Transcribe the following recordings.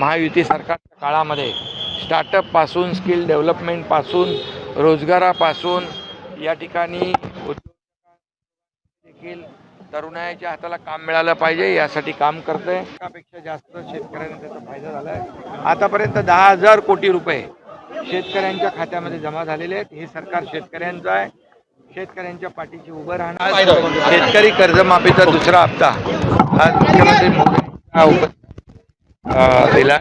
महायुती सरकारच्या काळामध्ये स्टार्टअपपासून स्किल डेव्हलपमेंटपासून रोजगारापासून या ठिकाणी देखील तरुणाईच्या हाताला काम मिळालं पाहिजे यासाठी काम करतोय। एकापेक्षा जास्त शेतकऱ्यांना त्याचा फायदा झाला आहे। आतापर्यंत 10,000 कोटी रुपये शेतकऱ्यांच्या खात्यामध्ये जमा झालेले आहेत। हे सरकार शेतकऱ्यांचं आहे, शेतकऱ्यांच्या पाठीशी उभं राहणार। शेतकरी कर्जमाफीचा दुसरा हप्ता आज मुख्यमंत्री मोदी दिला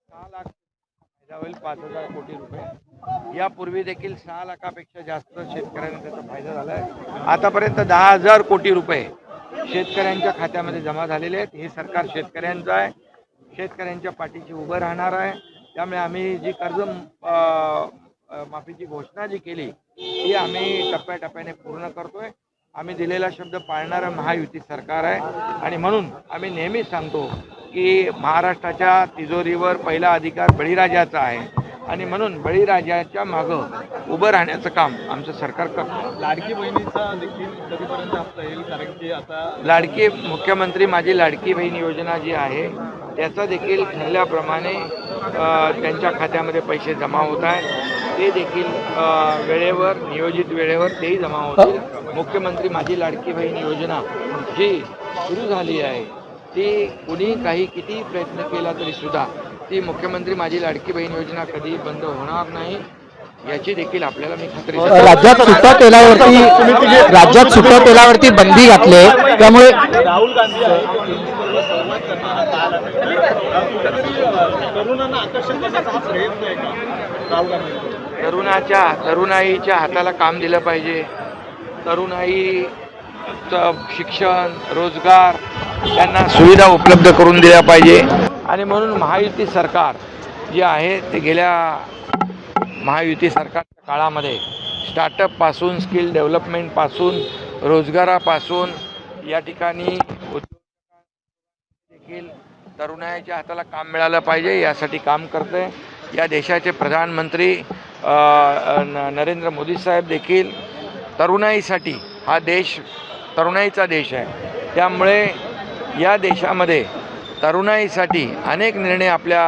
6 लाख फायदा होईल 5,000 कोटी रुपये। यापूर्वी देखील 6 लाखापेक्षा जास्त शेतकऱ्यांना त्याचा फायदा झाला आहे। आतापर्यंत 10,000 कोटी रुपये शेतकऱ्यांच्या खात्यामध्ये जमा झालेले आहेत। हे सरकार शेतकऱ्यांचं आहे, शेतकऱ्यांच्या पाठीशी उभं राहणार आहे। त्यामुळे आम्ही जी कर्ज माफीची घोषणा जी केली ती आम्ही टप्प्याटप्प्याने पूर्ण करतोय। आम्ही दिलेला शब्द पाळणारं महायुती सरकार आहे आणि म्हणून आम्ही नेहमीच सांगतो की महाराष्ट्राच्या तिजोरीवर पहिला अधिकार बळीराजाचा आहे आणि म्हणून बळीराजाच्या मागं उभं राहण्याचं काम आमचं सरकार करतं। लाडकी बहिणीचा देखील कधीपर्यंत हप्ता येईल? कारण की आता लाडकी मुख्यमंत्री माझी लाडकी बहीण योजना जी आहे त्याचा देखील ठरल्याप्रमाणे त्यांच्या खात्यामध्ये पैसे जमा होत आहेत। ते देखील वेळेवर नियोजित वेळेवर तेही जमा होतील। मुख्यमंत्री माझी लाडकी बहीण योजना जी सुरू झाली आहे ती कुणी काही किती प्रयत्न केला तरी सुद्धा ती मुख्यमंत्री माझी लाडकी बहीण योजना कधी बंद होणार नाही याची देखील आपल्याला मी खात्री देतो। राज्यात सुट्या तेलावरती बंदी घातली, त्यामुळे राहुल गांधी तरुणांना आकर्षण करण्याचा हा प्रयत्न आहे का राहुल गांधी? तरुणाईच्या हाताला काम दिलं पाहिजे। तरुणाईचं शिक्षण रोजगार त्यांना सुविधा उपलब्ध करून दिल्या पाहिजे आणि म्हणून महायुती सरकार जे आहे ते गेल्या महायुती सरकारच्या काळामध्ये स्टार्टअपपासून स्किल डेव्हलपमेंटपासून रोजगारापासून या ठिकाणी देखील तरुणाईच्या हाताला काम मिळालं पाहिजे यासाठी काम करते। या देशाचे प्रधानमंत्री नरेंद्र मोदी साहेब देखील तरुणाईसाठी हा देश तरुणाईचा देश आहे। त्यामुळे या देशामध्ये तरुणाईसाठी अनेक निर्णय आपल्या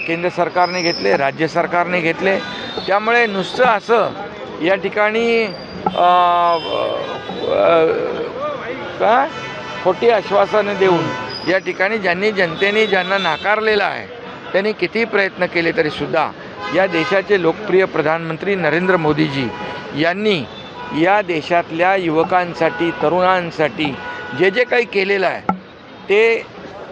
केंद्र सरकारने घेतले, राज्य सरकारने घेतले। त्यामुळे नुसतं असं या ठिकाणी खोटी आश्वासनं देऊन या ठिकाणी जनतेने ज्यांना नाकारलेलं आहे त्यांनी किती प्रयत्न केले तरी सुद्धा या देशाचे लोकप्रिय प्रधानमंत्री नरेंद्र मोदीजी यांनी या देशातल्या युवकांसाठी तरुणांसाठी जे काही केलेलं आहे ते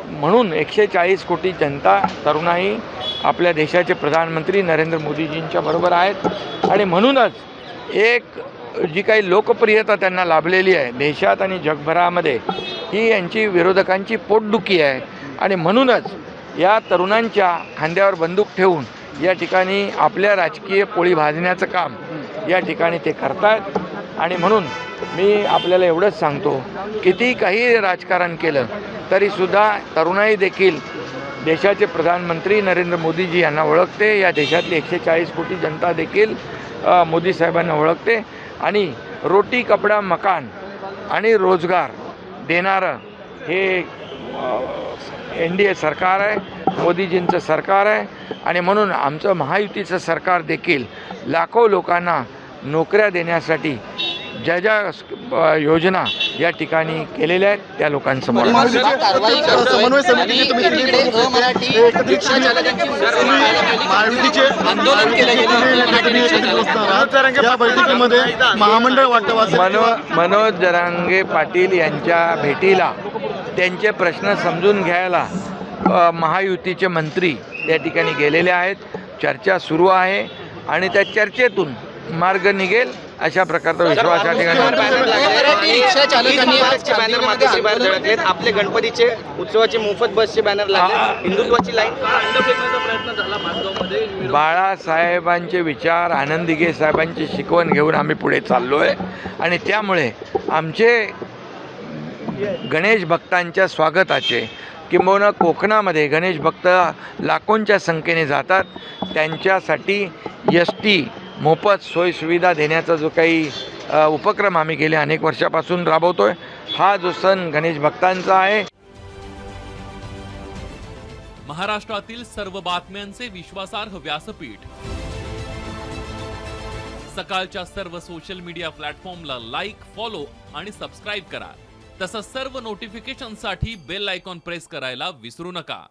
म्हणून 140 कोटी जनता तरुणाई आपल्या देशाचे प्रधानमंत्री नरेंद्र मोदीजींच्या बरोबर आहेत आणि म्हणूनच एक जी काही लोकप्रियता त्यांना लाभलेली आहे देशात आणि जगभरामध्ये ही यांची विरोधकांची पोटदुखी आहे आणि म्हणूनच या तरुणांच्या खांद्यावर बंदूक ठेवून या ठिकाणी आपल्या राजकीय पोळी भाजण्याचं काम या ठिकाणी ते करतात आणि म्हणून मी आपल्याला एवढंच सांगतो किती काही राजकारण केलं तरीसुद्धा तरुणाई देखील देशाचे प्रधानमंत्री नरेंद्र मोदीजी यांना ओळखते। या देशातली 140 कोटी जनता देखील मोदी साहेबांना ओळखते आणि रोटी कपडा मकान आणि रोजगार देणारं हे NDA सरकार आहे, मोदीजींचं सरकार आहे आणि म्हणून आमचं महायुतीचं सरकार देखील लाखो लोकांना नोकऱ्या देण्यासाठी ज्या योजना या ठिकाणी केलेल्या आहेत त्या लोकांसमोर मनोज जरांगे पाटील यांच्या भेटीला त्यांचे प्रश्न समजून घ्यायला महायुतीचे मंत्री त्या ठिकाणी गेलेले आहेत। चर्चा सुरू आहे आणि त्या चर्चेतून मार्ग निघेल अशा प्रकारचा विश्वास या ठिकाणी। आपले गणपतीचे उत्सवाचे मोफत बसचे बॅनर लागले, हिंदुत्वाची लाईन बाळासाहेबांचे विचार आनंद दिघे साहेबांची शिकवण घेऊन आम्ही पुढे चाललो आहे आणि त्यामुळे आमचे गणेश भक्तांच्या स्वागताचे किंबहुना कोकणामध्ये गणेश भक्त लाखोंच्या संख्येने जातात त्यांच्यासाठी ST मोफत सोयीसुविधा देण्याचा जो काही उपक्रम आम्ही गेल्या अनेक वर्षापासून राबवतोय हा जो सण गणेश भक्तांचा आहे। महाराष्ट्रातील सर्व बातम्यांचे विश्वासार्ह व्यासपीठ. सकाळच्या सर्व सोशल मीडिया प्लॅटफॉर्मला लाईक, फॉलो आणि सबस्क्राईब करा. तसंच सर्व नोटिफिकेशनसाठी बेल आयकॉन प्रेस करायला विसरू नका.